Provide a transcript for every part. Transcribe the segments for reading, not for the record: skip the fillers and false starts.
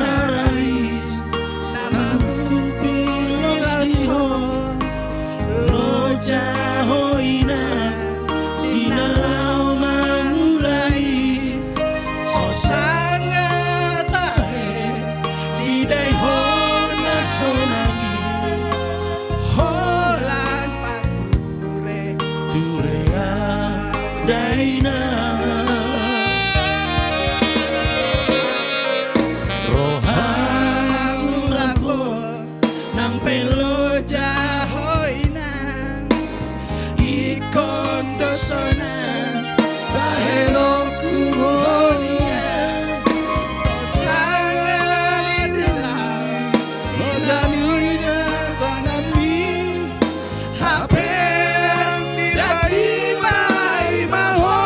Dararis Namun pilos diho Loja hoina Dinalau mangulai Sosanga tahe Didai hona sonagi Holan pature Turea daina Pelo jahoina ikon dosona bahelo kuhonia sosanga dina modamina tanami hape dari mai maho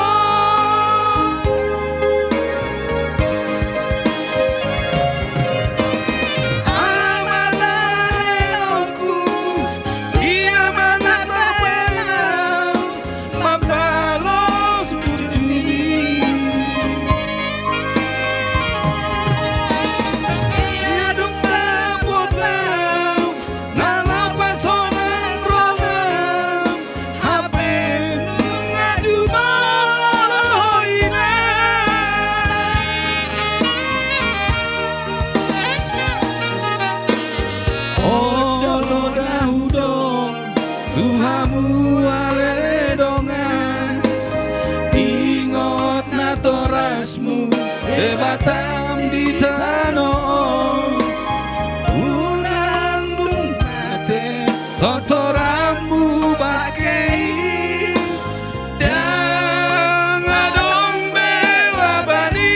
Tuhamu ale dongan ingot na torasmu debatam di tanah unang dung mate tortoramu bakei dan adong bela bani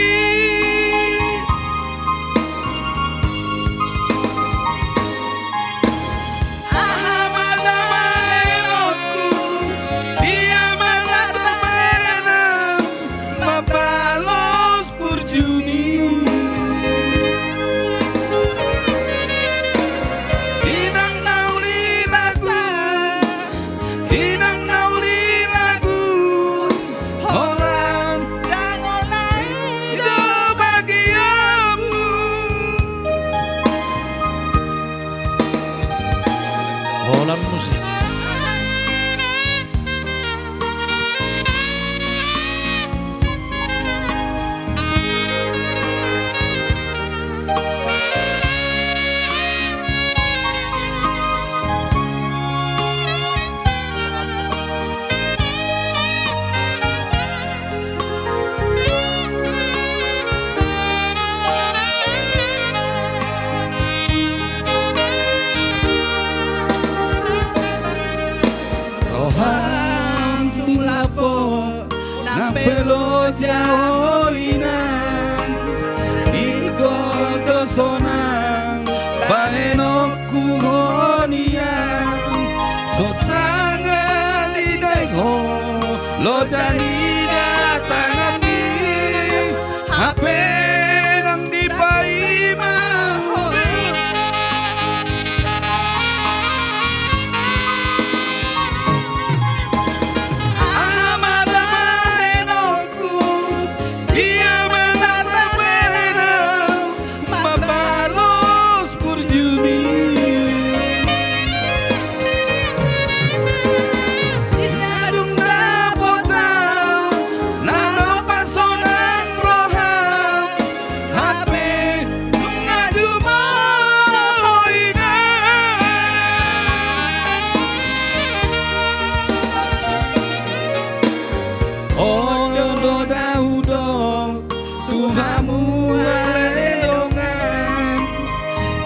Holan musik. Pelo jahoinan Ingkol dosonan Bahenok kuhonian Sosanga lidai ho Lo jani datang ni Hape nang dipai maho Tuhamu ale dongan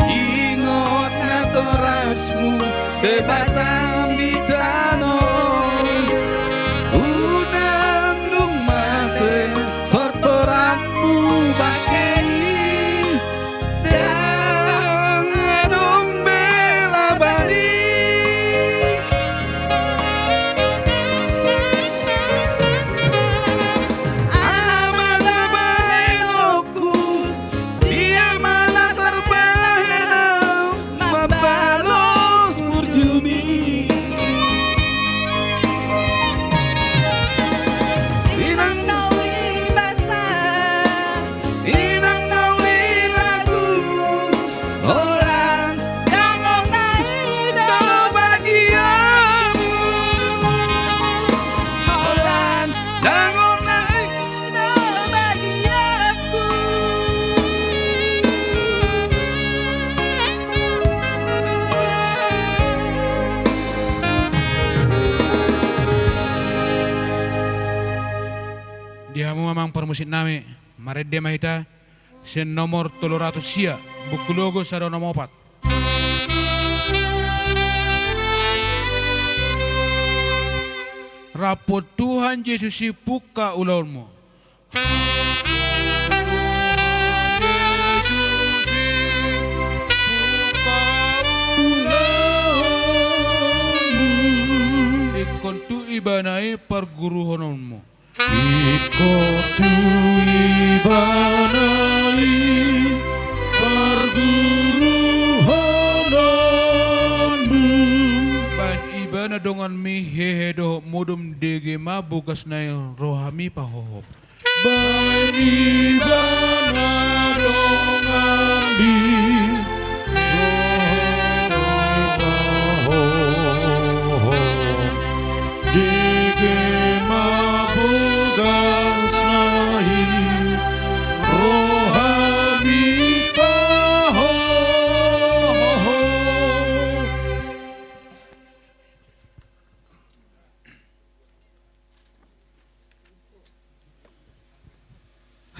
ingot na torasmu debatam di tanah unang lung mate tortoramu bakei dan adong bela bari me musik nami Maredde Mahita sen nomor 300 sia buku logo sado nomor 4. Rapot Tuhan Yesus buka ulunmu. Ikon tu ibanai perguruhanmu. Ikon tu ibanai perguruhanmu. Ban ibana dongan mi hehedo modum dege ma bukas na rohami pahohop. Ban ibana dongan di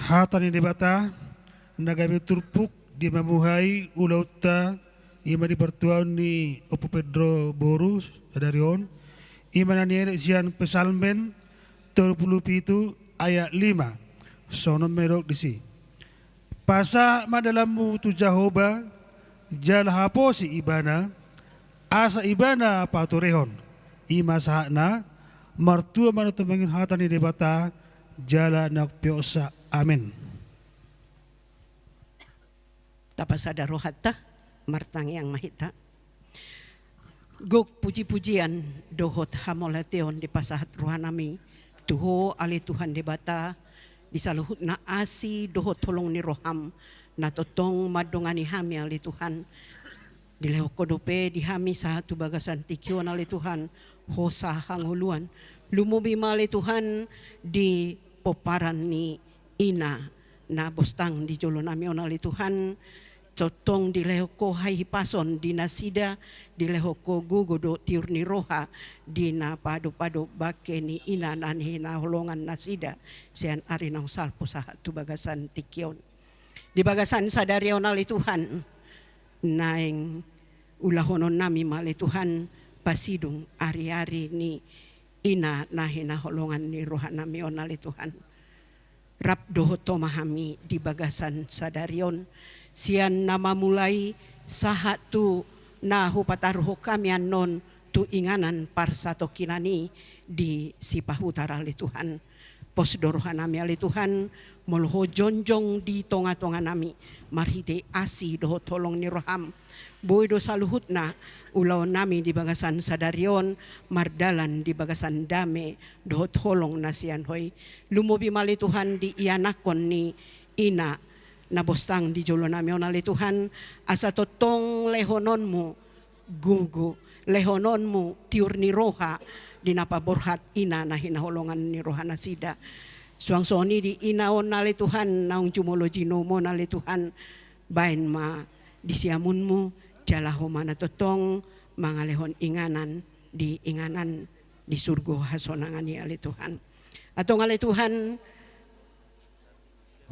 Hatani debata nagabi turpuk di mamuhai ulauta ima di pertuan ni Opo Pedro Borus Sadarion ima naniere sian pesalmen 37 ayat 5 sono merok disi pasa madalamu tu Jahoba jal haposi ibana asa ibana paturehon ima sahana martua manutumangin hatani debata jala nak piosa. Amin. Tapasada rohata martang yang mahita. Gok puji-pujian dohot hamolateon di pasahat rohanami. Tuho ali Tuhan debata disaluhut na asi dohot tolong ni roham na totong madongani hami ali Tuhan. Dileho kodope dihami sahatu bagasan tikyon ali Tuhan. Hosa hanguluan. Lumubi mali Tuhan di poparan ni ina na bostang di jolo nami onali Tuhan cotong di lehoko hai pason di nasida di lehoko gugodo tiur ni roha di na pado bake ni ina nanhi na holongan nasida sian ari nang salpo sahat tu bagasan tikyon di bagasan sadari onali Tuhan naing ulahonon nami mali Tuhan pasidung ari-ari ni ina nahi na holongan ni roha nami onali Tuhan. Rap dohoto mahami di bagasan sadarion sian nama mulai sahatu na hupataruho kami anon tu inganan parsato kinani di sipahutara li Tuhan posdorohan nami ali Tuhan molho jonjong di tonga-tonga nami marhite asi doho tolong ni roham boy do saluhutna ulau nami di bagasan sadarion mardalan di bagasan dame dohot holong nasian hoy lumubi mali Tuhan di ianakon ni ina nabostang di jolo nami onali Tuhan asa totong lehononmu gugu lehononmu tiur ni roha di napaborhat ina na hinaholongan ni roha nasida suang soni di ina onali Tuhan naung jumolojino mo nali Tuhan bain ma di siamunmu jalaho mana totong mangalehon inganan di surgo hasonangani ali Tuhan. Atau ngali Tuhan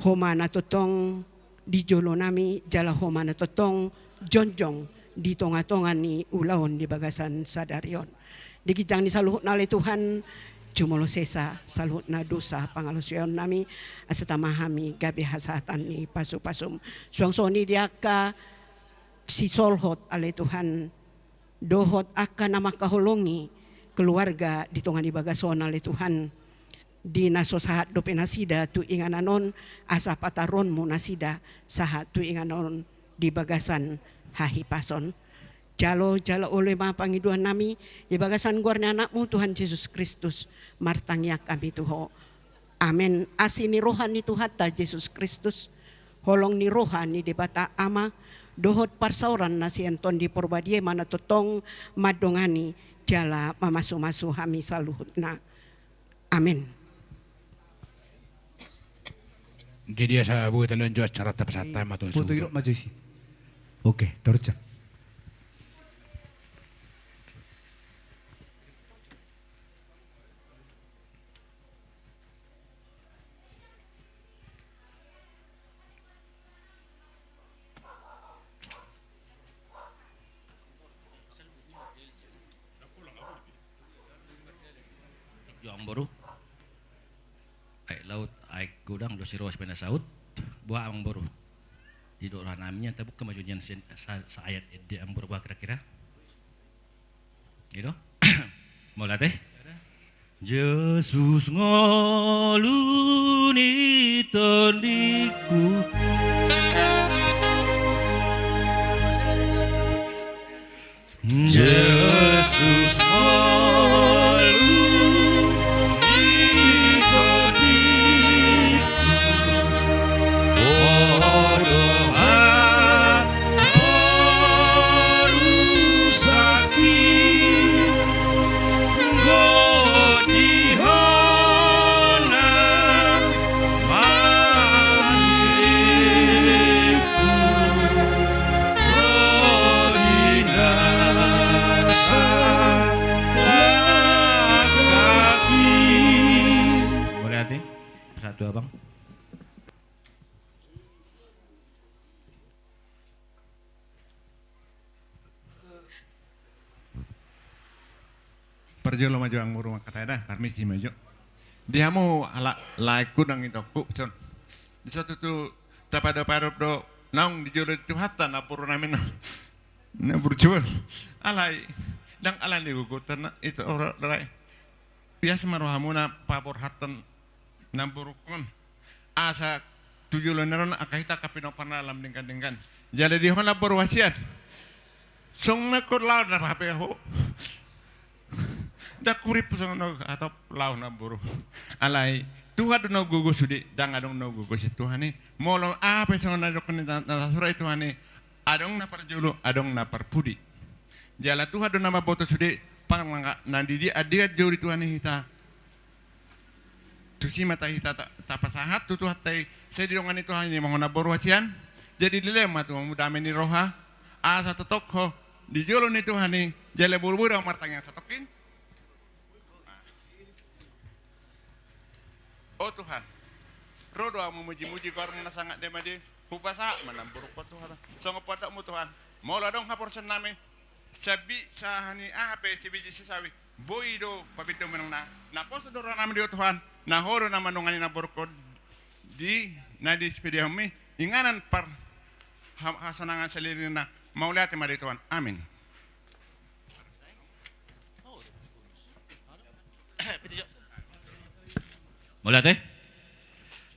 homana totong di jolo nami jalaho mana totong jonjong di tonga-tonga ni ulaon di bagasan sadarion. Di kijang ni saluhut nali Tuhan jumolo sesa saluhut na dosa pangalusion nami asata mahami gabi hasatan ni pasu-pasum. Suang-soni diaka si solhot ale Tuhan dohot akan nama kahulungi keluarga di tongan di bagason ale Tuhan di naso sahat dope nasida tu ingananon asa pataron mu nasida sahat tu inganon di bagasan hahi pason jalo oleh ma pangiduan nami di bagasan guarna anakmu Tuhan Yesus Kristus martangnya kami tuho amin asini rohani Tuhan ta Yesus Kristus holong ni rohani debata ama dohot parsauran nasienton di porbadie mana totong madongani jala mamasu-masu hami saluhutna. Amin. Jadi saya buat talon jual cara tapsata matun. Foto itu maju sih. Oke, terus. Gudang do siro sepena saut buah amang boru. Di doa namanya tapi kemajuan sa ayat di ambur buah kira-kira. Gitu. Mulai teh. Yesus ngoluni tondiku. Yesus ngoluni tondiku. Oh doa baru sakit godihana maniku godinasa kaki. Boleh hati? Satu abang. Perjolo maju ang murung kata dah, permisi maju. Dia mau ala laiku nang itoku, con. Di suatu tu tapada parop do naung di jolo itu hatta na puru namin na burjuan. Alai dang alan di gugu tanah itu orang rai. Biasa marohamu na papor hatan na burukon. Asa tujuh leneron akahita kapino panalam dengkan. Jadi di mana perwasian. Song na ko laud na pape ho. Da kurip pusang no atau lau na buru. Alai Tuhan do no gugu sudi dang adong no gugu si Tuhan ni molong apa sang na dokon na sura Tuhan ni adong na parjulu adong na parpudi. Jala Tuhan do nama boto sudi pang nandi dia adia juri Tuhan ni hita. Tusi mata hita ta pasahat tu Tuhan tai sediongan itu hanya mohon na boru hasian. Jadi dilema tu muda meni roha asa tokho di jolo ni Tuhan ni jale buru-buru martanya satokin. Oh Tuhan, rodo memuji-muji kau na sangat demadi, hupasa menambur kau Tuhan. Songo padamu Tuhan, mola dong hapor sename, sabi sahani ape sibiji sisawi, boido papito menang na poso doro nami dio Tuhan, na horo nama nongani na borko di nadi sepediami, inganan par hasanangan selirina maulati mari Tuhan, amin. Mulai teh.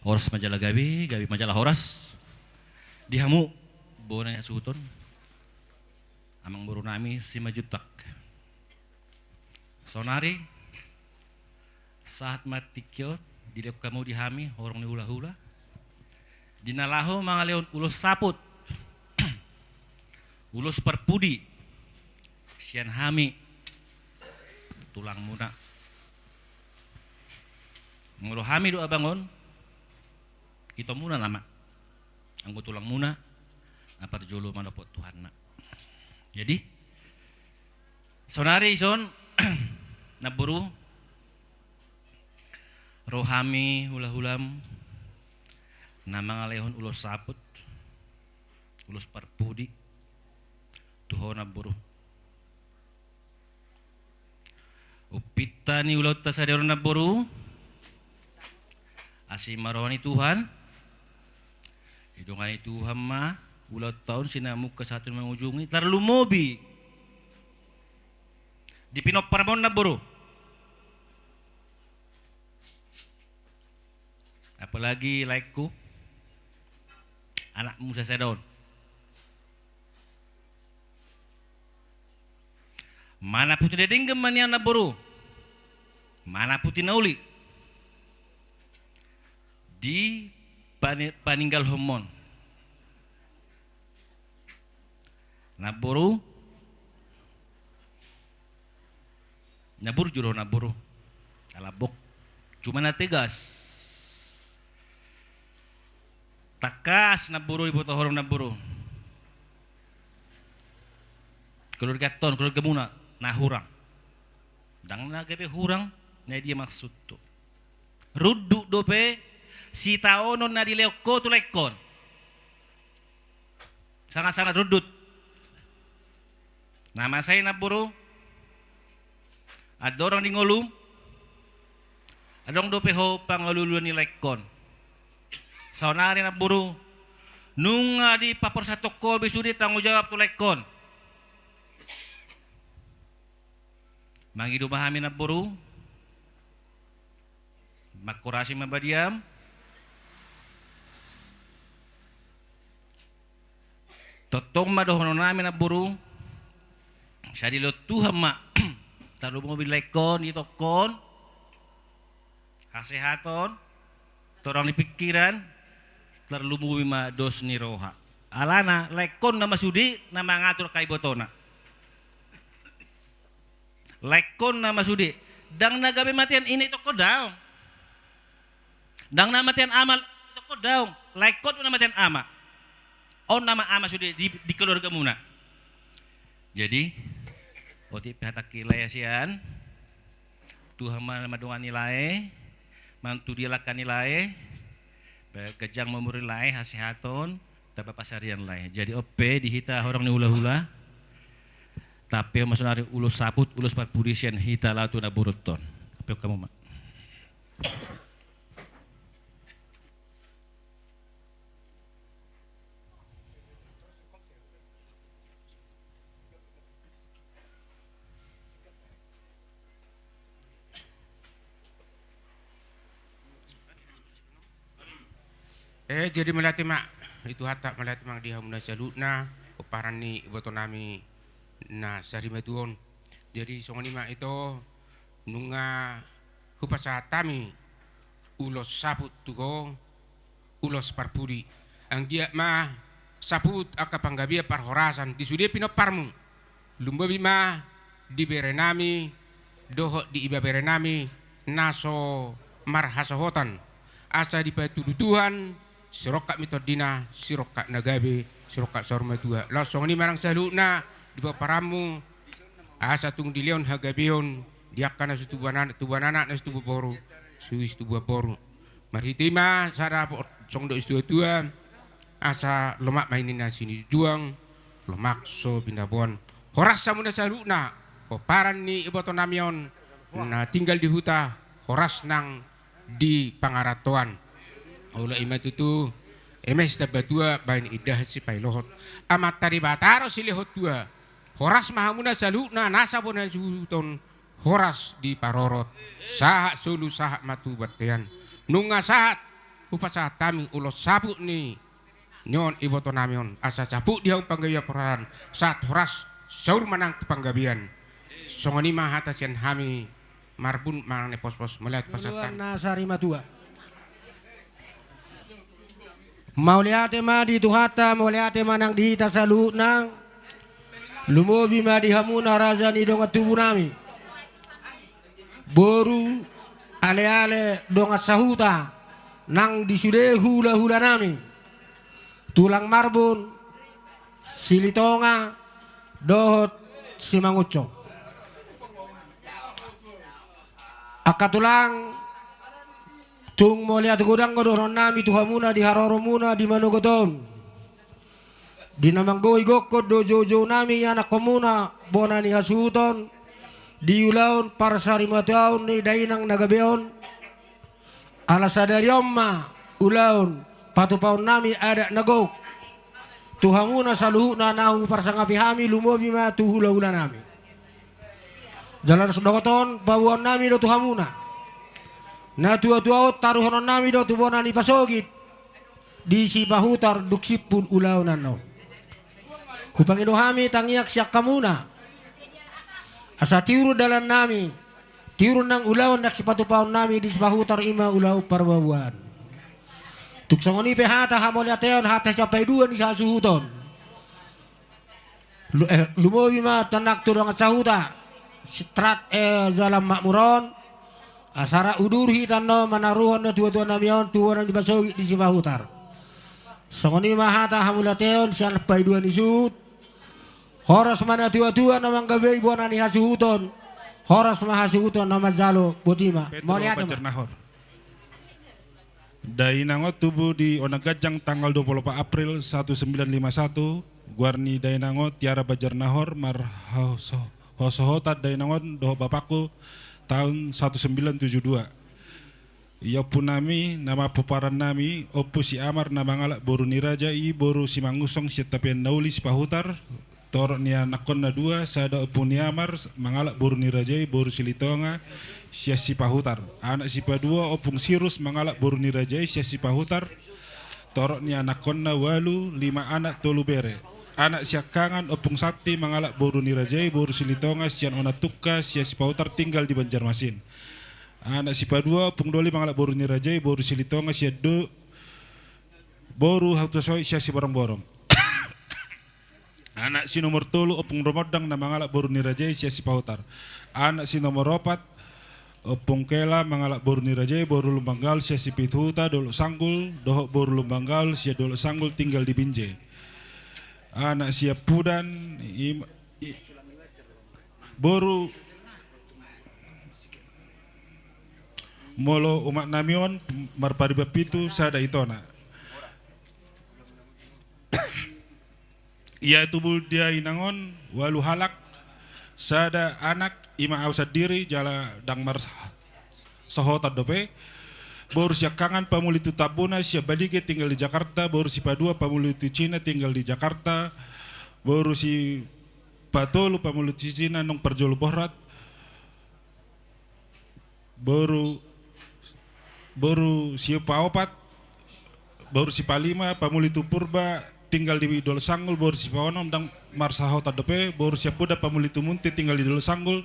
Horas majalah Gabi majalah Horas. Dihamu bonanya suhuton. Amang buru nami si majutak. Sonari saat matikyo dilek kamu dihami orang ni hula-hula. Dinalaho mga leon ulos saput. Ulos perpudi. Sian hami tulang muna. Ngolo hami do abangon, ito muna nama. Ang tulang muna, napar jolo manopot Tuhan na. Jadi, sonari ison, naburu, rohami hula-hulam, na mga lehon ulos saput, ulos parpudi, tuho naburu. Upita ni ulot tasadero naburu, Asi marwani Tuhan, hidungani Tuhan ma, ulat tahun sinamuk ke satu mengujungi, terlalu mobi, di pinop parmon na buru, apalagi likeku, anak Musa Sedon, mana putih deding gemanian na buru, mana putih nauli. Di paninggal homon naburu juro naburu alabok cuma na tegas takas naburu ibu tohorong naburu keluarga ton keluarga muna na hurang dang nagabe hurang na dia maksud tu rudu dope si taonon na dileko tulekon sangat-sangat rudut nama saya naburu adorong di ngolum adong dope ho pangaluluan ni lekon Saunari na buru. Nunga di papor sa toko bisudi tanggung jawab tulekon. Mangidu bahami na buru. Makurasi mabadiam. Totong madohono namin na buru. Siya dilo Tuhan ma. Talu mo bilekon itokon. Kasehaton. Torang di pikiran. Terlumui ma dos ni roha. Alana lekon na masudi na mangatur kay botona. Lekon na masudi. Dang nagabi matian ini toko daw. Dang na matian amal toko daw. Lekon na matian ama. On nama ama sudah di keluarga muna. Jadi, oti pihak kilai asian, Tuhan madungan nilai, mantu dia lakukan nilai, kejang memuri nilai hasihaton, tapi pasarian nilai. Jadi op dihita orang ni hula-hula, tapi maksudnya ulus saput, ulus parpudisian hita latu na buruton. Apa kamu mak? Jadi melati mak itu hatak melati mak dia muna salutna oparan ni botonami na sarimatuon. Jadi songoni mak itu nunga hupasatami ulos saput tugo ulos parpudi. Ang dia mah saput akapanggabia parhorasan disudi pinoparmu. Lumbabi mah di berenami dohot di iba berenami naso marhasohotan asa di patudutuhan sirokat mitodina, sirokat nagabe, sirokat sormatua. Langsung ni marang saluna di paparamu asa tung di leon hagabeon diakana sutubanan tubanana na sutubu boru, suis tubu boru. Maritima sara song do istuatua asa lomak mainin na sini juang lomak so bindabon. Horas samuna saluna paparan ni ibotonamion na tinggal di huta horas nang di pangaratuan. Ula ima tutu emes tabatua bain idah si pailohot amat tari bataro si lehot tua horas mahamuna saluna nasa bonan suton horas di parorot sahak sulu sahak matu batean nunga sahat upasa tami ulos saput ni nyon ibotonamion asa saput dihaung panggaya peran saat horas saur manang panggabian songoni mahatasian hami marbun manang ne pos-pos melihat pasatan nasari matua Mauliate ma di tuhata, mauliate manang dihita salutnang, lumobi ma di hamuna raja ni donga tubuh nami. Boru ale-ale donga sahuta, nang disude hula-hula nami. Tulang marbun, silitonga, dohot simangucok. Akatulang tung mo lihat gudang godoron nami tuhamuna di haroromuna di manugotom di namanggoy gokod do jojo nami anak komuna bona ni hasuton di ulaon para sarimataon ni dainang nagabeon alasadariomma ulaon patupaon nami ada nagok tuhamuna saluhuna nahu parsangapihami lumobi ma tuhula-hula nami jalan sudokoton bawuan nami do tuhamuna na tua-tua taruhonon nami do tubona ni pasogit di si pahutar duksipun ulaunan no. Kupangino hami tangiak siak kamuna. Asa tiru dalan nami. Tiru nang ulawan dak si patupaon nami di si pahutar ima ulau parbabuan. Tuksongoni pehata hamoliateon hata capai dua ni sasuhuton. Lumowi ma tanak turang sahuta. Strat dalam makmuron. Asara udur hitano manaruhon na tuwa-tuwa namion tuwa nang dibasogi di Sipahutar. Songoni mahata hamulateon siya napay dua ni suut. Horas mana tuwa-tuwa namang gabi buwan ni hasuhuton. Horas mahasuhuton na mazalo butima. Petro Bacernahor. Dainangot tubuh di Onagajang tanggal 24 April 1951. Guarni Dainangot Tiara Bacernahor Marhosohota Dainangot doho bapakku tahun 1972. Iya pun nami nama peparan nami opu si amar na mangalak boru ni raja i boru si mangusong si tapian nauli si pahutar torok ni anakon na dua sada opu ni amar mangalak boru ni raja i boru si litonga si pahutar anak si padua opung sirus mangalak boru ni raja i si pahutar torok ni anakon na walu 5 anak tolu bere anak si akangan opung sakti mangalak boru ni raja i boru si litonga sian ona tukka si pahutar tinggal di Banjarmasin. Anak si padua pung doli mangalak boru ni rajai boru si litonga si do boru hautasoi si borong-borong. Anak si nomor 3 opung romodang na mangalak boru ni rajai si pahutar. Anak si nomor 4 opung kela mangalak boru ni rajai boru lumbanggal si pithuta dolo sanggul dohok boru lumbanggal si dolo sanggul tinggal di Binjai. Anak si pudan boru molo umat namion marpariba pitu sada itona. Ia tubuh dia inangon walu halak sada anak ima ausad diri jala dang mar sahota dope boru sia kangan pamulitu tabuna sia balige tinggal di Jakarta boru si padua pamulitu Cina tinggal di Jakarta boru si patolu pamulitu Cina nong perjolu borat boru si paopat boru si palima pamulitu purba tinggal di Dolo Sanggul boru si paonom dang marsahota depe boru si puda pamulitu munti tinggal di Dolo Sanggul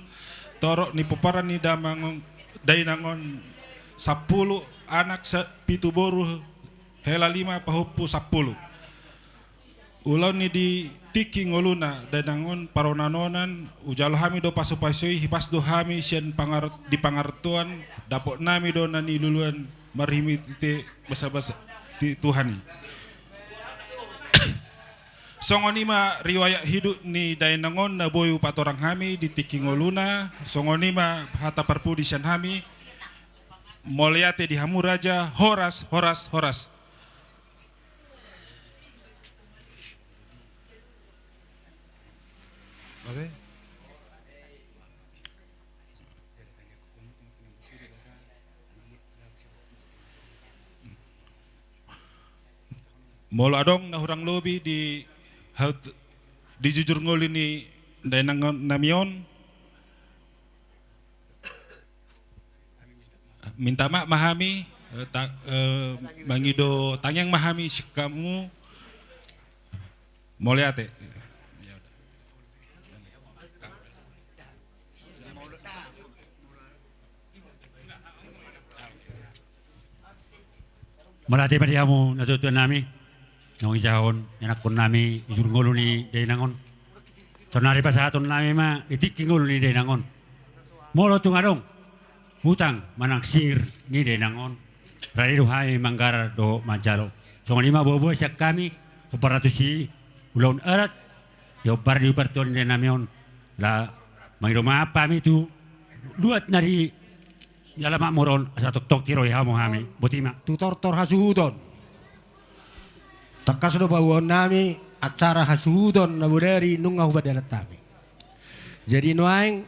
torok ni peparan ni damangon dainangon 10 anak pitu boru hela 5 pahupu 10 ulau ni di tiki ngoluna dainangon paronanonan ujal hami do pasupasoi hipas do hami sian di pangartuan dapot nami do nani luluan marhimi te basa-basa di Tuhani. Songonima riwayat hidup ni dainangon na boyu patorang hami di tiki ngoluna songonima hata parpudi sian hami moliate di hamu raja horas. Mol adong na hurang lobi di jujur ngoli ni dainangon namion minta mak mahami mangido tangyang mahami kamu moliate. Malati pa diamo natutuan nami ng ijahon anak pun nami ijurngolo ni dainangon sonari pa sa aton nami ma itikingolo ni dainangon molo tungarong hutang manang sir ni dainangon rairu hai manggar do majalo so lima bobo siak kami si ulon erat yo bar di perton ni namion la mairoma apa mi tu duat nari yala mak moron asa tok tiro ya mo hami botima tutor hasuhudon takas do bawon nami acara hasuhudon na budari nunga hubadalat tami jadi nuaing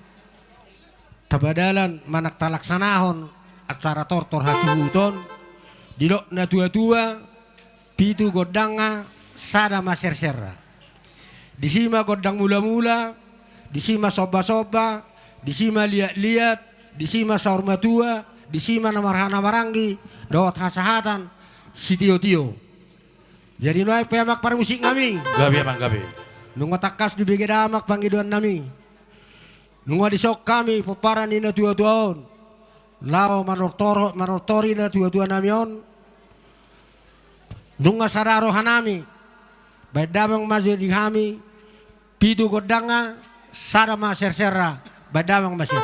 tabadalan manak talaksanahon acara tortor hasuhudon dilok na tua-tua pitu godanga sada maser-serra disima godang mula-mula disima soba-soba disima liat-liat disima saur matua disima namaranggi dawat hasahatan si tio-tio jadi nuai pemak para musik kami gabi emang gabi nunga takas di begedamak pangiduan nami nunga disok kami peparan ina tua-tuaon lao manortori na tua-tua namion nunga sadaro hanami badamang masjid di kami pitu godanga sada maser-serra badamang masjid.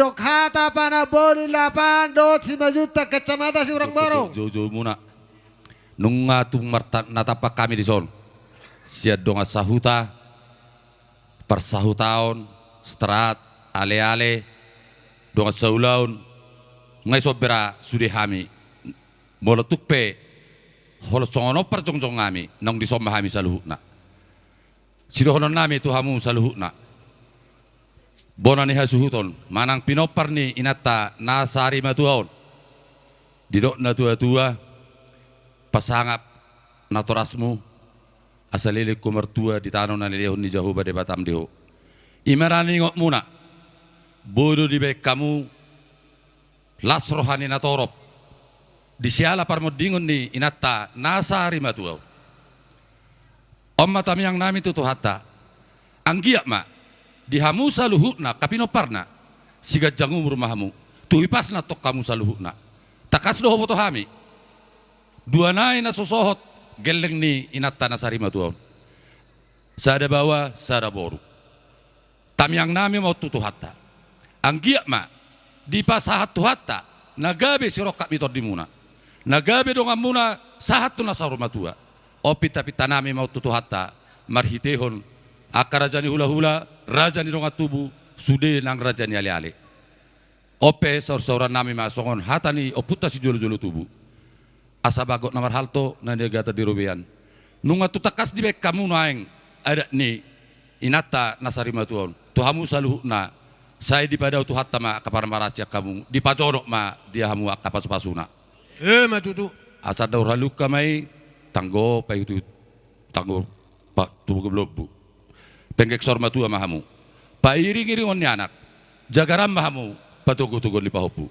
dok hata pana boni lapan dot 5 juta kecamatan si orang baru. Jojo muna. Nunga tung marta natapak kami di son. Sia donga sahuta persahutaon strat ale-ale donga saulaun ngai sobera sude hami molotuk pe holo songono perjongjong ngami nong di somma hami saluhna sidohonon nami tuhamu saluhna bonani hasuhuton manang pinopar ni inata nasari matuaon didok na tua-tua pasangap naturasmu asalili kumertua di tanah nalilihun ni jauh bade batam diho imarani ngok muna bodoh di baik kamu las rohani natorop di siala parmodingon ni inata nasari matuau omma tam yang nami tutu hatta anggiak ma dihamu saluhukna kapino parna siga jangu rumahmu tuhipas na tok kamu saluhukna takas doho boto hami dua nai na sosohot geleng ni inata nasari matuau sada bawa sada boru tam yang nami mau tutu hatta anggiak ma di pasahat tuhatta nagabe sirokak mitor dimuna nagabe donga muna sahat tu nasaru matua opi tapi tanami mau tutu hatta marhitehon akar rajani hula-hula rajani donga tubu sude nang rajani ale-ale ope saur-sauran nami masongon hatani oputa si jolo-jolo tubu asa bagot namar halto na negata di rubian nunga tutakas di bek kamu naeng ada ni inata nasari matuon tuhamu saluhna saya di pada tu hatta ma kapar marasya kamu di pacorok ma dia hamu kapas pasuna Matutu. asal daur haluka mai tanggo pa itu tanggo pak tubuh geblobu penggek sor matua mahamu pa iring-iring on anak jagaram mahamu patugu-tugu li pahopu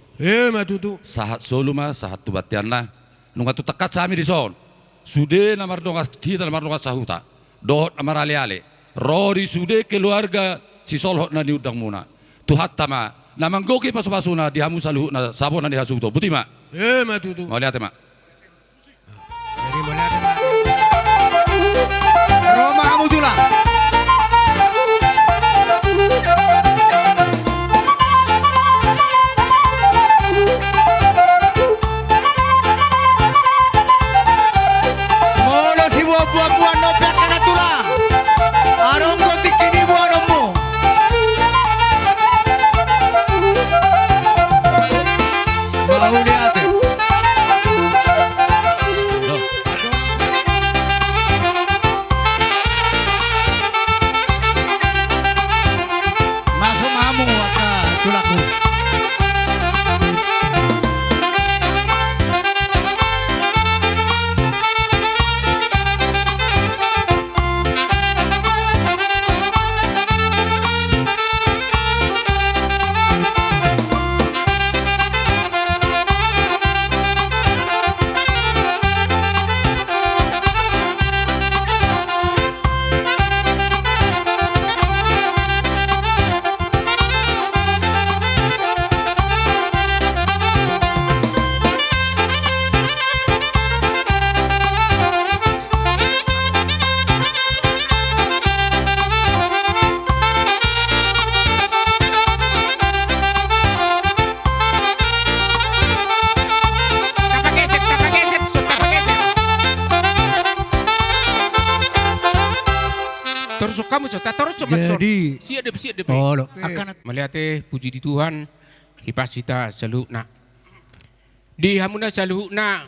Matutu. sahat soluma sahat tu batianna nunga tu takat sami di son sude namar donga kita namar donga sahuta dohot namar ale-ale rori sude keluarga si solhot na diudang muna tu hatta ma namang goki pasu-pasuna dihamu saluh na sabon na dihasuto buti ma Matutu. mau lihat ma Jadi boleh ada Mak. Roma kamu tulang. Molo si buah-buah nopek kena tulang. Arong kotik kini buah nombo. Mau lihat. Masuk mamu tulaku. Terus kamu cerita terus coba Jadi siap oh lo akan melihat puji di Tuhan hipasita selukna di hamuna selukna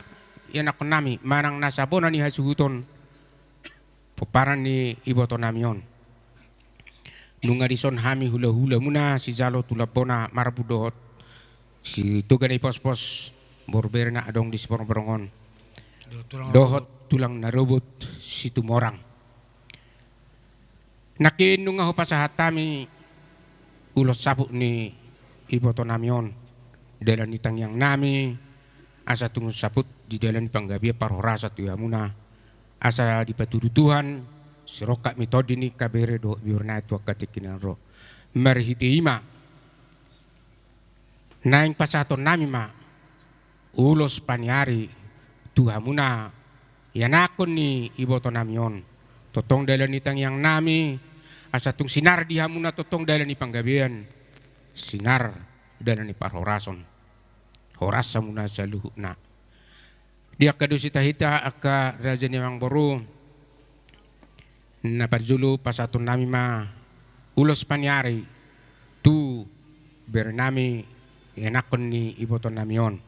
ya nak nami manang nasabona ni hasuhuton peparan ni iboto namion nunga dison hami hula-hula muna si jalo tulapona marbudohot si tugani pos-pos borberna adong di seporong-porongon dohot tulang narobot si tumorang nakin nunga hupasahat tami ulos sabuk ni iboto namion dalan itang yang nami asa tungus sabut di dalan panggabia parhorasa tu yamuna asa di patudu Tuhan siroka mitodi ni kabere do biurna tu katikinan ro marhiti ima naing pasaton nami ma ulos paniari tu hamuna yanakon ni iboto namion totong dalan itang yang nami asa tung sinar di hamuna totong dalan ipanggabian sinar dan ni parhorason horas samuna saluhuna dia kadusita hita aka raja ni mang boru na parjulu pasatun nami ma ulos panyari tu bernami enakon ni iboton namion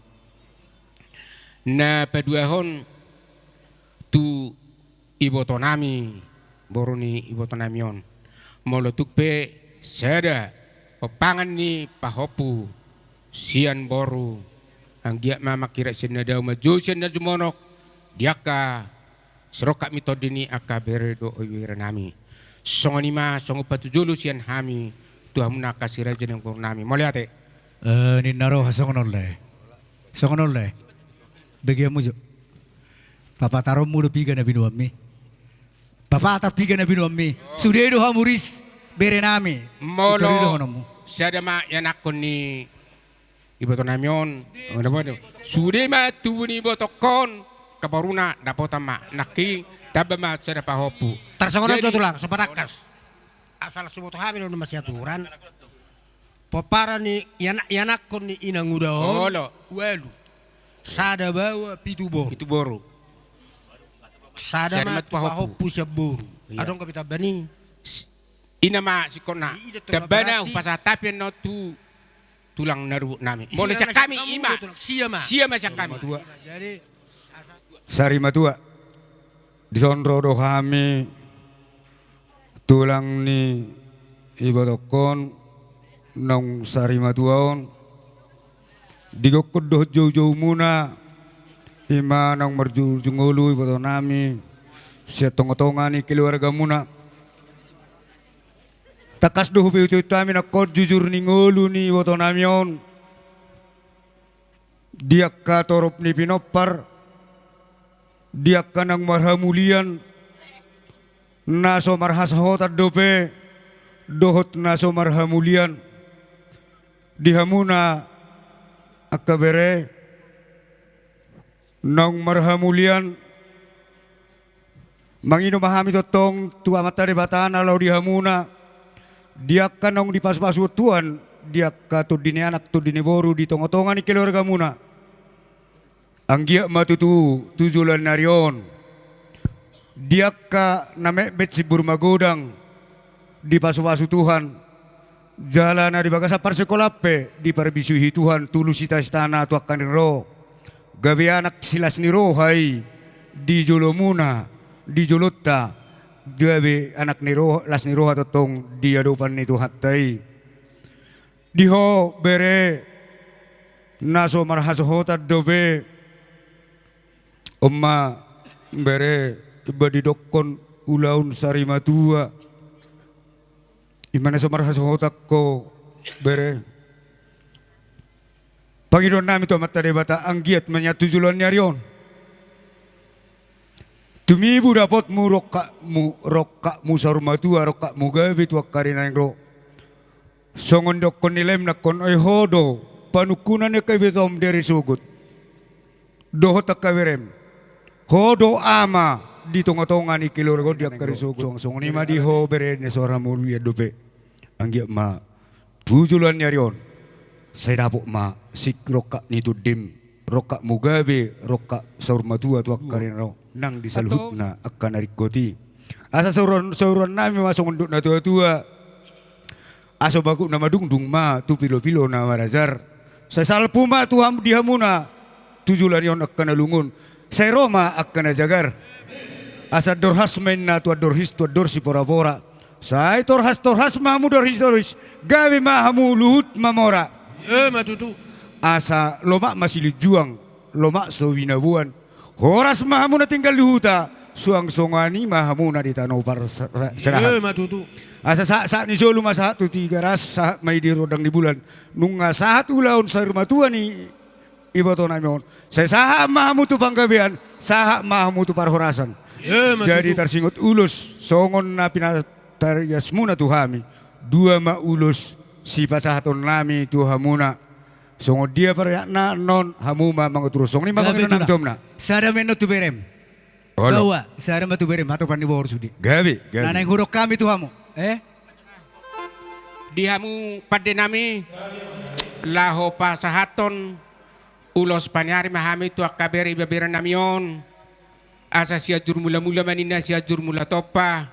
na paduahon tu iboton nami boru ni iboton namion molotuk pe sada pepangan ni pahopu sian boru anggia mama kira senada maju senada jumonok diaka seroka mitodini aka beredo oiranami songonima songo patujulu sian hami tuhamuna kasih raja yang nami moliate Ni naro songonon le bagi amu jo papa tarom mudo piga na binuami papa atar piga na binuami sudedo hamuris berenami molo sadama yanakon ni iboton namion sude ma tuni botokon kabaruna dapotama naki tabama sada pahopu Tersongono jo tulang separakas. Asal sumoto hami no masih aturan. Popara ni yanak kon ni inangudaon. Olo. Walu. Sada bawa pitu boru. Sada ma pahopu saburu. Adong kapita bani. Inama sikona tabana upasa tapien no tu tulang naru nami. Boleh kami ima. Siama kami. Jadi Sari matua disondro do kami tulang ni ibadokon nong sari matuaon digokod do jauh-jauh muna ima nong merju jungulu ibadok nami sia tonga-tonga ni keluarga muna takas do hubi itu kami nakod jujur ni ngulu ni ibadok nami on dia katorop ni pinopar dia kanang marhamulian naso marhasahotat dope dohot naso marhamulian dihamuna akabere nang marhamulian mangino mahami totong tua matare batana lau dihamuna dia kanang di pas-pasu tuan dia kato dini anak tu dini boru di tonga-tonga ni keluarga muna anggia matutu tujulan narion dia ka namebet si burmagodang di pasu-pasu Tuhan jalan di bagasa parsekolape di parbisuhi Tuhan tulus ita istana tu akan ro gawe anak silas ni rohai di jolomuna di jolota gawe anak ni roh las ni roha totong dia dopan ni Tuhan tai diho bere naso marhasohota dobe Oma bere ibadi dokon ulaun sari matua imana somar hasohotak ko bere Panginoon namin to matare bata anggiat menyatu julan nyarion tumibu dapat mu rokka mu sarmatua rokka mu gawe tu karina ro songon dokon nilem nakon oi hodo panukunan kay betom dari sugut dohot kawerem hodo ama di tonga-tonga ni keluarga dia karisog song ni ma di ho bere ne sora mulia dope anggia ma tujulan nyarion saya dapuk ma sik roka ni tu dim roka mugabe roka saurmatua tu akarin ro nang disalhutna akan arikoti asa sauron nami masong nduk na tua aso baku nama dungdung ma tu pilo-pilo na marazar saya salpu ma tu ham dihamuna tujulan yon akan alungun saya Roma akan jagar asa dorhas main na tua dorhis tua dorsi pora-pora saya torhas mahamu dorhis gawe mahamu luhut mamora matutu asa lomak masih juang lomak sowinabuan horas mahamu na tinggal luhuta suang songani mahamu na di tanau par serahan matutu asa saat ni solo masa tu tiga ras saat mai di rodang di bulan nunga saat ulaun sa rumah ni ibato namion saya sahak mahamu tu panggabean sahak mahamu tu parhorasan jadi tersingut ulus songon na pinatariasmuna tu hami dua ma ulus si pasahaton nami tu hamuna songon dia parayakna non hamuma manguturus song ni mamangin nang domna sada meno tu berem bawa sada ma tu berem atau pandi bawor sudi gabi nana yang huruf kami tu hamu di hamu pada nami laho pasahaton ulos panyari mahami tu akaberi babera namion asa siajur mula-mula manina siajur mula topa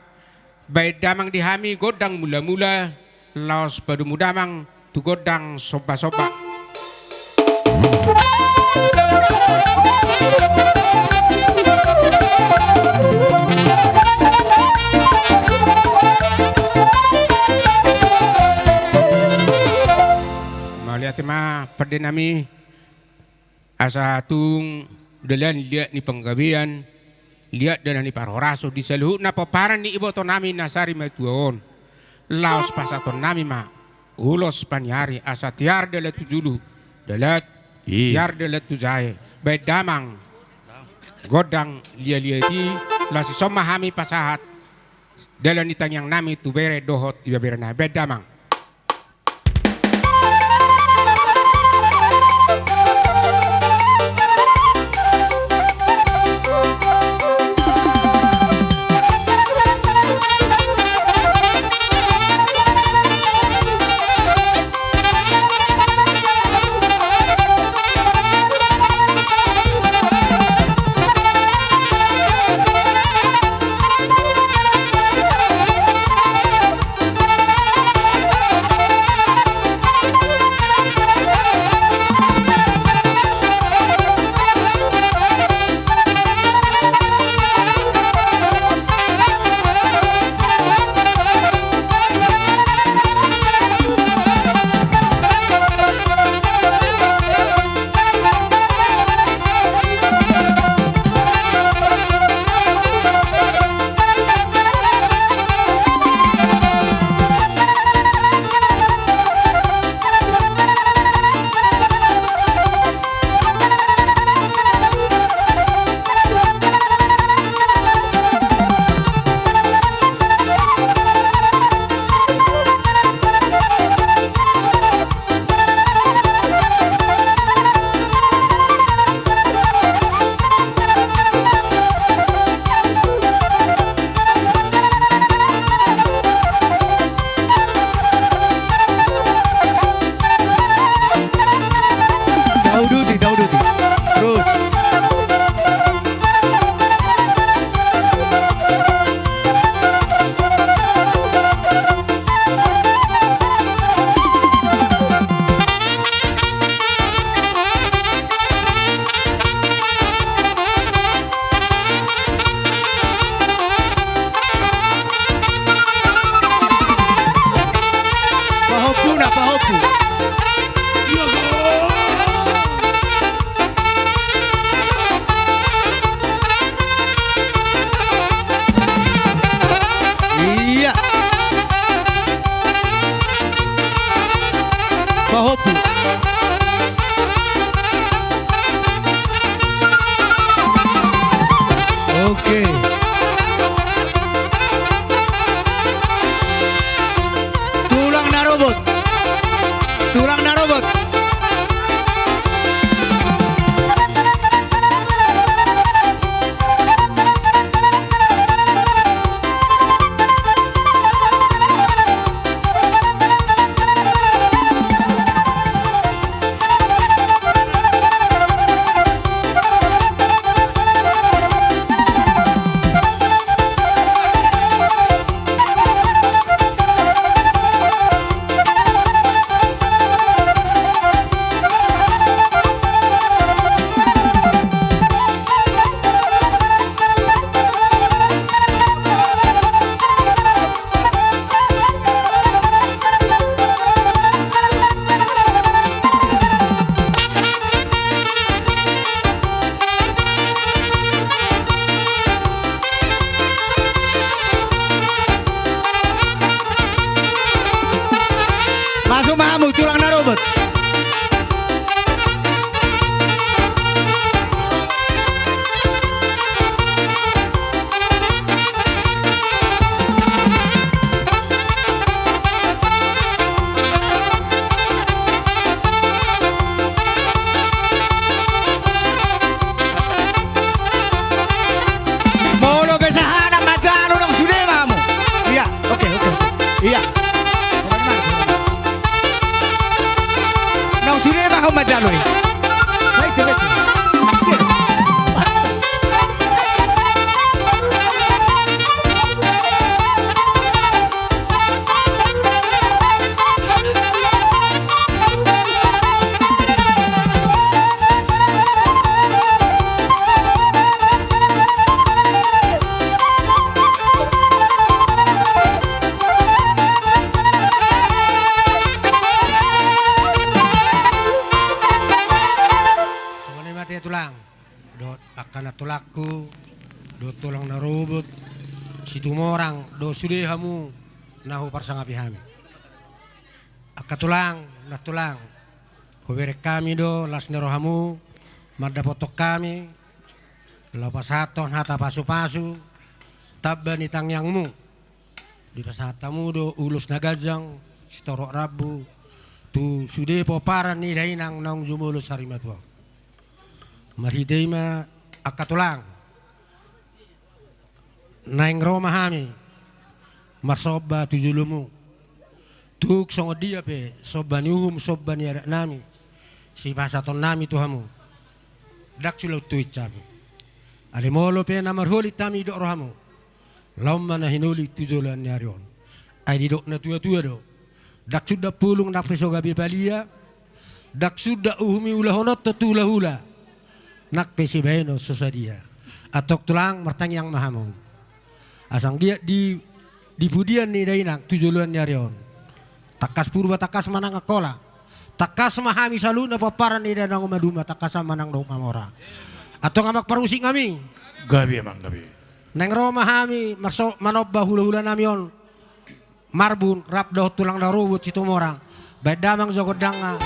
baik damang dihami godang mula-mula laos padu mudamang tu godang soba-soba. Lihat ma pada nami asa tung dalan lihat ni penggawian lihat dan ni paroraso di seluruh na paparan ni ibu to nami nasari matuon laos pasaton nami ma ulos panyari asa tiar dalat tujulu dalat tiar dalat tujae baik damang godang lia di lasi somahami pasahat dalan ni tangyang nami tu bere dohot iba bere na baik damang. Manoi. Baik, baik. Tulang dot akan tulaku do tulang narubut situ morang do sude hamu nahu parsangapi hami akatulang na tulang hubere kami do las nero hamu madda potok kami lapas haton hata pasu-pasu tabani tangyangmu di pasatamu do ulus nagajang sitorok rabu tu sude poparan ni dainang nang jumulus harimatua marhidei ma akatulang naing Roma hami marsoba tujulumu tuk songo dia pe sobani uhum sobani adak nami si pasaton nami tuhamu dak sulau tuit kami ale molo pe na marholi tami do rohamu lomma na hinuli tujulan nyarion ai di dok na tua-tua do dak sudah pulung dak pesoga bepalia dak sudah uhumi ulah honot tutula hula nak pesi beno susadia atok tulang mertang yang mahamu asang dia di budian ni dainang tujuluan nyarion takas purba takas manang akola takas mahami saluna paparan ni danang umaduma takas manang do mamora atau ngamak parusing kami Gabi emang gabi. neng Roma hami masuk manobba hula-hula namion marbun rap do tulang darubut situ morang bedamang jogodanga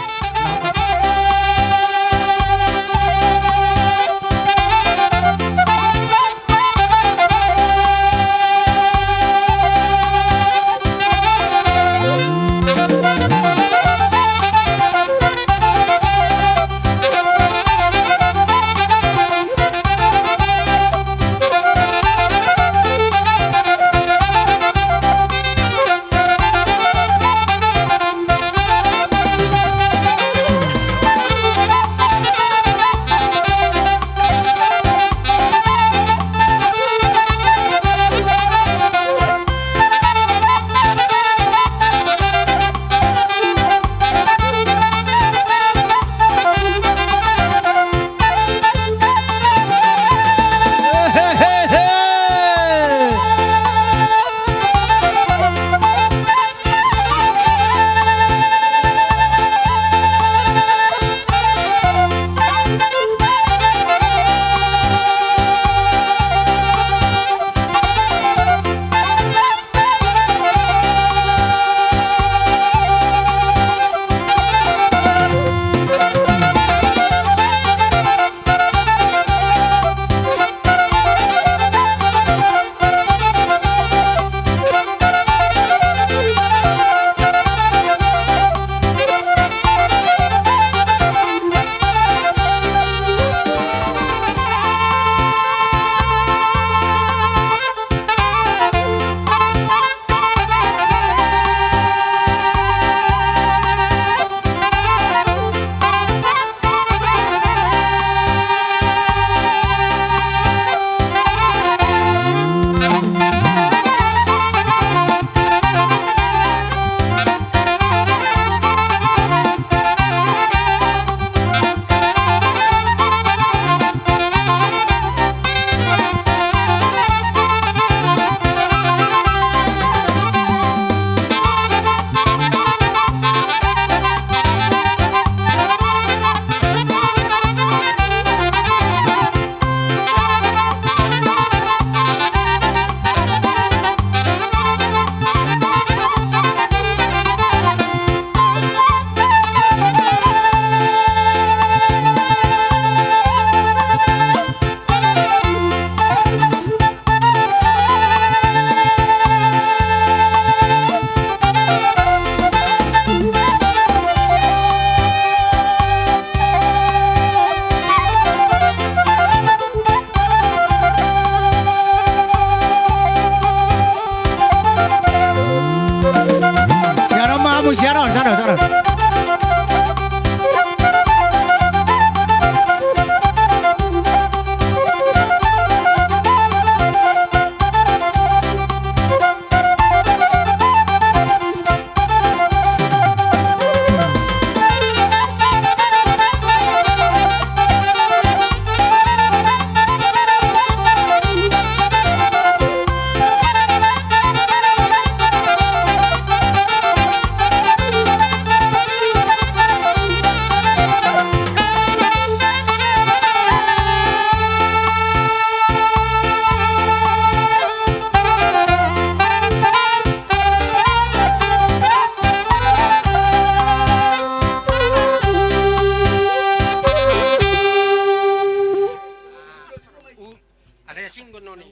ada singgon noni.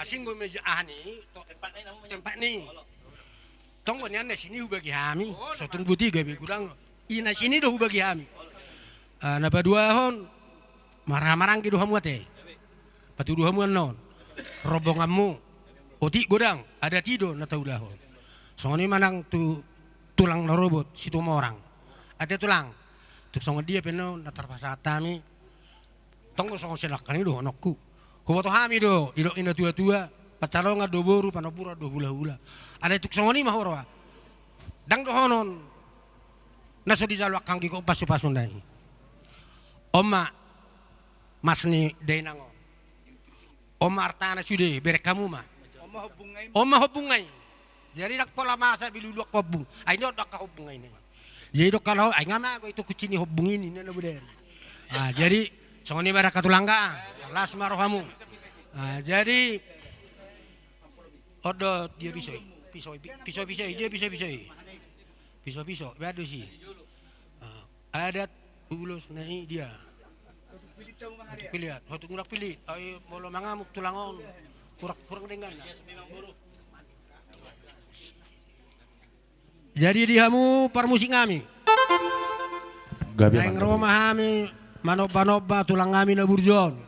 Singgon meja ani tempat ni. Tonggon yan na sini hubagi kami. Sotong buti gabi kurang. Ina sini do hubagi kami. Napa dua hon marah-marang kido hamu ate. Patuduh hamu non. Robonganmu. Oti godang ada tido na tahu dahon. Songoni manang tu tulang na robot situ orang. Ada tulang. Tuk songo dia peno na tarpasatami. Tonggo songo silakan itu anakku. Hubo to hami do ilo ina tua-tua pacalonga do boru panapura do hula-hula. Ada tuk songo ni mahorwa. Dang do honon. Naso di jalwak kangki ko pasu-pasu nai. Oma masni dainango. Oma artana sude berek kamu mah. Oma hubungai. Jadi dak pola masa bilulu kobung. Ai no dak hubungai ni. Jadi dok kalau ai ngama ko itu kucini hubungi ni na bude. Jadi songoni bara katulangga. Las marohamu. Jadi odo dia pisau dia pisau badu sih. Adat ulus nai dia. Untuk pilihan, untuk ngurak pilih. Ayo bolo mangamuk tulangon. Kurang dengan. Jadi dihamu parmusik kami. Yang rumah kami manoba-noba tulang kami na burjon.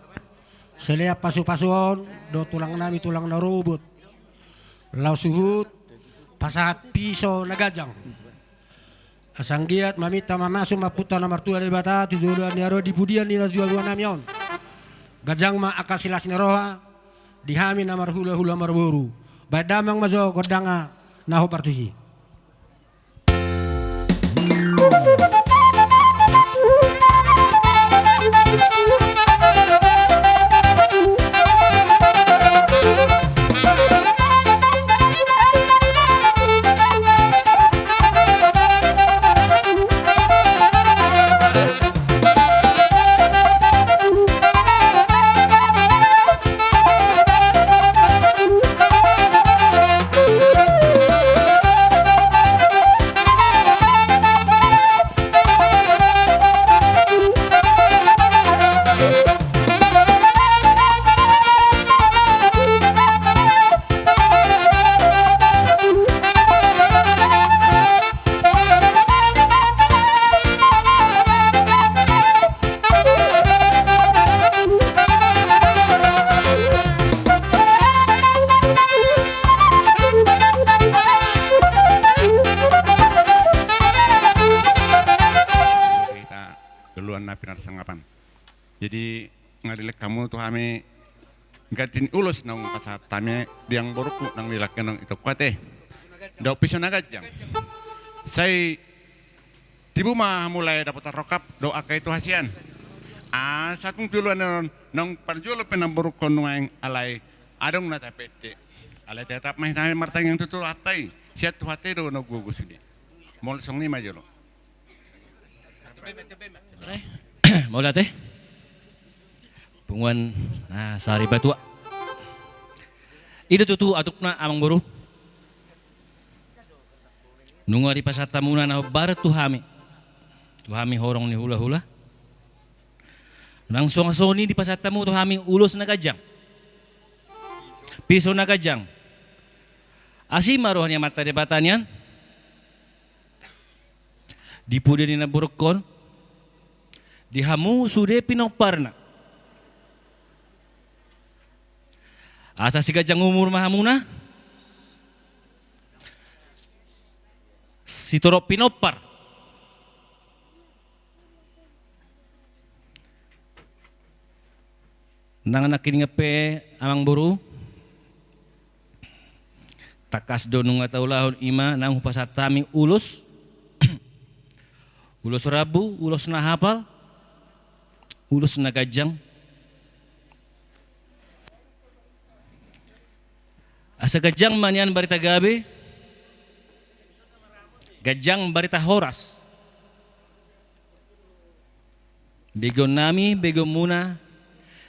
Seliap pasu-pasuon do tulang kami tulang na robot. Lau suhut pasahat piso na gajang. Asanggiat mamita mamasu maputa na martua de bata tujuan ni aro di pudian ni jual-jual namion. Gajang ma akasilas ni roha dihami na marhula-hula marboru. Badamang mazo godanga naho partusi. Jadi ngadilek kamu tuh kami gatin ulus nang pasat tame diang boruku nang lilakan nang itu kuate. Dau piso nagajang. Saya tibu mah mulai dapat rokap doa ke itu hasian. Satung piluan nang parjual penang borukon nang alai adong na tapete. Alai tetap mah tame martang yang tutul atai. Siat tu hati do no gugus ini. Mol song ni majolo. Mau lihat Punguan sari batua. Ida tutu atukna amang boru. Nunga di pasata muna na barat tuhami. Tuhami horong ni hula-hula. Nang songasoni di pasata mu tuhami ulos na kajang. Piso na kajang. Asima rohnya mata debatanian. Dipude ni na burukon. Dihamu sude pinoparna. Asa si gajang umur mahamuna si torok pinopar nang nakin ngape amang buru takas do nung ataulahon ima nang hupasatami ulus ulus rabu ulus na hapal ulus na gajang. Asa gajang manian barita gabi, gajang barita horas. Bego nami, bego muna,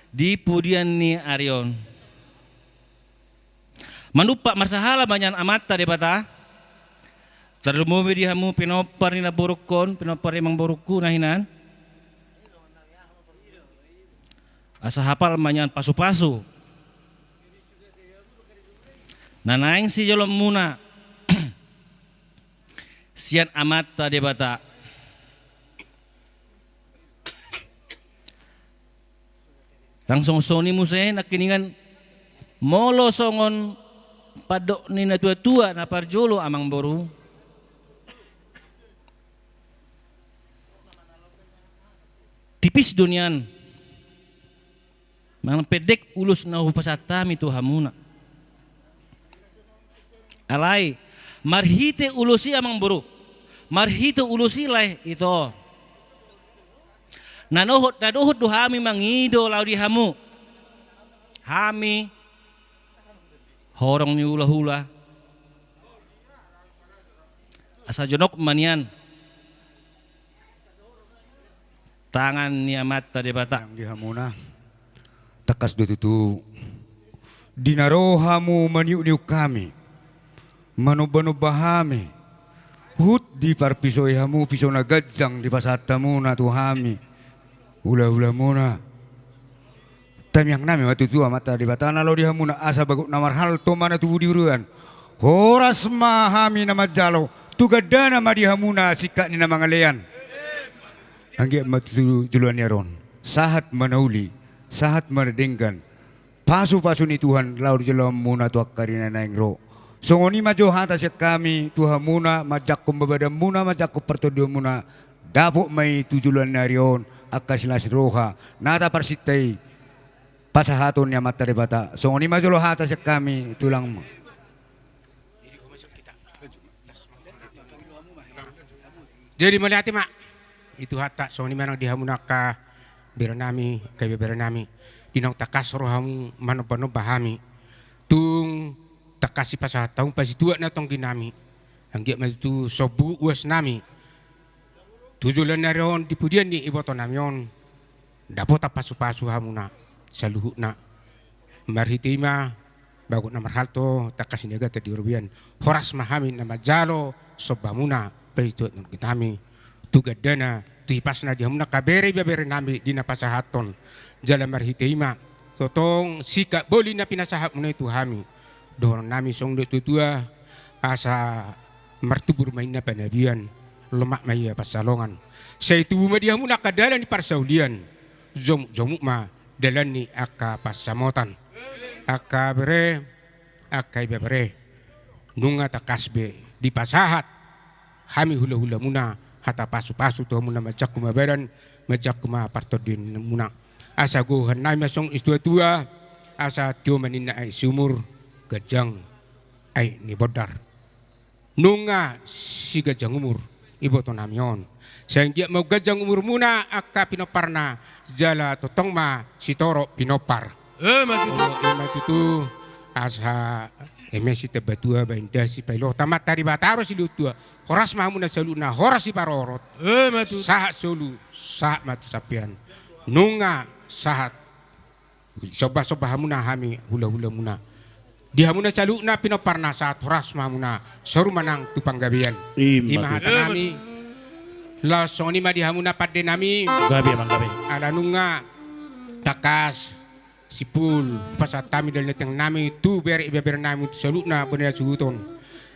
di pudian ni Arion. Manupa marsahala banyan amata de bata. Terlumubi di hamu pinopar ni na burukon, pinopar imang buruku nahinan. asa hafal manyan pasu-pasu. Nanaing si jolom muna sian amat tadi bata. Langsung soni musay nakiningan molo songon padok ni na tua-tua na parjolo amang boru. Tipis dunian. Mang pedek ulus na hupasatami tu hamuna. Alai marhite ulusi amang boru. Marhite ulusi lai ito. Nanohot du hami mangido lau di hamu. Hami horong ni hula-hula. Asa jonok manian. Tangan ni amat tadi bata. Yang dihamuna takas do tutu. Dinarohamu maniuk-niuk kami. Manubah-nubahami. Hut di parpisoi hamu pisau na gajang di pasatamu na tuhami. Hula-hula muna. Tamyang nami matutua mata di batana lo di hamuna asa baguk namar hal to mana tubuh diuruan. Horas mahami nama jalo. Tugadana ma di hamuna sikak ni nama ngalean. Anggi matu juluan yaron. Sahat manauli. Sahat manadenggan. Pasu-pasu ni Tuhan lau di jalan muna tuak karina naing ro. Songoni majo hata siak kami Tuhan muna majakum babada muna majakum pertodio muna. Dapuk mai tujulan narion. Akasilas roha nata parsitai pasahaton ya mata de bata songoni majolo hata siak kami tulang Jadi melihat mak itu hata songoni manang dihamunaka beranami kaya beranami dinong takas rohamu manopano bahami tung takasi pasahataung pasitua na tong ginami anggiat maju sobu uas nami tujulan narion di pudian ni iboto namion dapat pasu-pasu hamuna saluhuna marhitima bagut namar halto takas niaga tadi rubian horas mahami nama jalo sobamuna paitu kitami tugadana tuhipasna di hamuna kabere nami dina pasahaton jala marhitima totong sika boli na pinasahat muna itu hami dorong nami song de tutua asa martubur mainna panabian lemak maya pasalongan. Saya itu dia muna kadalan di parsaulian. Jomuk ma dalan ni aka pasamotan. Aka bere, akai bere. Nunga takasbe di pasahat. Hami hula-hula muna hata pasu-pasu to muna majak kumabaran, majak kuma partodin muna. Asa go hanai masong istua-tua, asa tio manina ay sumur gajang ay ni bodar. Nunga si gajang umur. Iboto namion. Sehingga mau gajang umur muna aka pinoparna jala totong ma sitoro pinopar. Matutu asa emesi tebatua bainda si pailo tamat tari bataro si lutua. Horas mamuna saluna horas si parorot. Sahat solu sahat matu sapian. Nunga sahat. Soba-soba hamuna hami hula-hula muna. Di hamuna saluna pinoparna saat horas mamuna soru manang tupang gabian. Ima hata nami la soni ma di hamuna padde nami gabi bang gabi. Ala nunga takas sipul pasatami dal neteng nami tu beri nami saluna bener suhuton.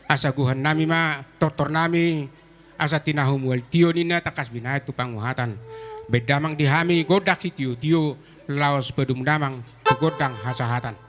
Asa guhan nami ma tortor nami asa tinahum wal tio nina takas binai tupang muhatan. Bedamang di hami godak si tio laos pedum damang tu godang hasahatan.